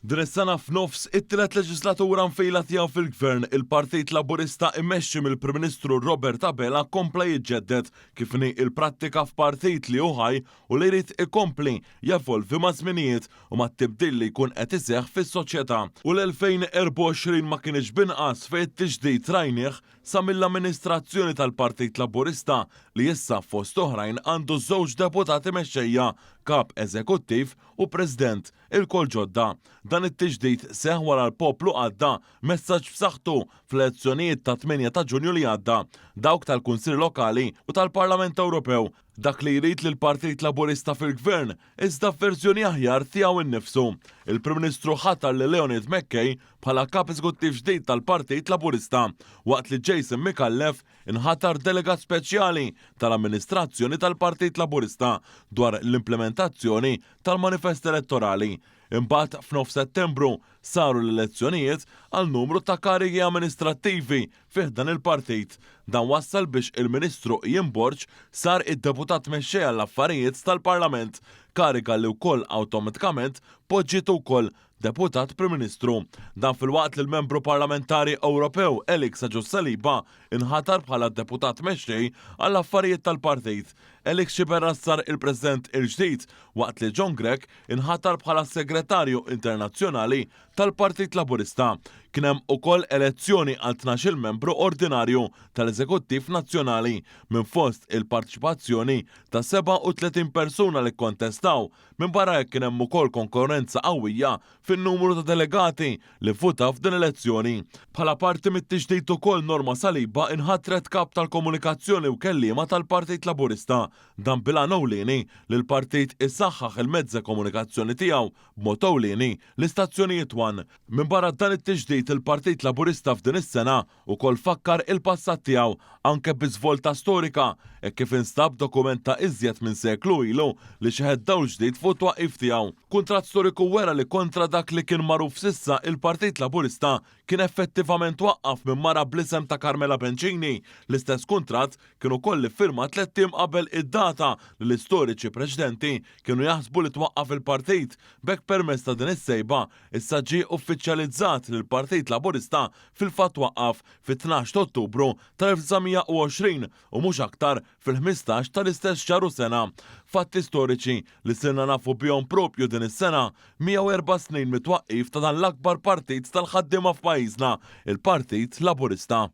Din is-sena f'nofs it-tielet leġislatura mfejla tiegħu fil-Gvern, il-Partit Laburista immexxi mill-Prim Ministru Robert Abela kompla jiġġedded kif inhi il-prattika f'partit li hu ħaj u li jrid ikompli jevolvi ma' żminijiet u mat-tibdil li jkun qed iseħħ fis-soċjetà. U l-2024 ma kienx binqas fejn it-tiġdid rajnieh sa mill-amministrazzjoni tal-Partit Laburista li issa fost oħrajn għandu żewġ deputati mexxejja, kap eżekuttiv u president, il-kol ġodda. Dan it-tiġdid seħ wara l-poplu għadda messaġġ b'saħħtu fl-elezzjonijiet ta' 8 ta' Ġunju li għadda, dawk tal-Kunsill Lokali u tal-Parlament Ewropew. Dak li jrid li l-Partit Laburista fil-Gvern iżda f'verżjoni aħjar tiegħu innifsu. Il-Prim Ministru ħatar li Leonid Mackay bħala kap eżekuttiv ġdid tal-Partit Laburista, waqt li Jason Micallef inħatar delegat speċjali tal-amministrazzjoni tal-Partit Laburista dwar l-implementazzjoni tal-manifest elettorali. Imbagħad f'nofs Settembru saru l-elezzjonijiet għal numru ta' karigi amministrattivi fih dan il-partit. Dan wassal biex il-Ministru Jimborġ sar id-deputat mexxej għall-affarijiet tal-Parlament, kariga li wkoll awtomatikament poġġiet ukoll deputat Prim Ministru. Dan fil-waqt li l-membru parlamentari Ewropew Elix Agius Saliba inħatar bħala deputat mexxej għall-affarijiet tal-partit. Elix Xiberra sar il-President il-ġdid waqt li John Grech inħatar bħala segretarju internazzjonali tal-Partit Laburista. Kien hemm ukoll elezzjoni għal 12 membru ordinarju tal-Eżekuttiv Nazzjonali minn fost il-parteċipazzjoni ta' 37 persuna li kontestaw. Minn barra kien hemm ukoll konkurrenza qawwija fin-numru ta' delegati li votaw f'din elezzjoni. Bħala parti mit-tiġdid ukoll Norma Saliba inħatret kap tal-komunikazzjoni u kelliema tal-Partit Laburista. Dan bilan ewlieni li l-partit issaħħaħ il-mezzi komunikazzjoni tiegħu b'mod ewlieni l-istazzjonijiet wan. Minn barra dan it-tiġdid il-Partit Laburista f'din is-sena wkoll fakkar il-passat tiegħu anke biżvolta storika kif instab dokumenta iżjed minn seklu ilu li xi ħeddaw ġdid fuq twaqqif tiegħu. Kuntratt storiku wera li kontra dak li kien magħruf s'issa il-Partit Laburista kien effettivament waqqaf minn mara bl-isem ta' Carmela Bencini. L-istess kuntratt kienu ukoll iffirmat 3 tim qabel id-data li l-istoriċi preċedenti kienu jaħsbu li twaqqaf il-partit. B'hekk permezz ta' din is-sejba issa ġie uffiċjalizzat li l-Partit Laburista fil-fatt waqqaf fit-12 ta' Ottubru tal-1920 u mhux aktar fil-15 tal-istess xahar u sena. Fatti storiċi li sirna nafu bihom propju din is-sena 104 snin mit-twaqqif ta' dan l-akbar partit tal-ħaddiema f'pajjiżna, il-Partit Laburista.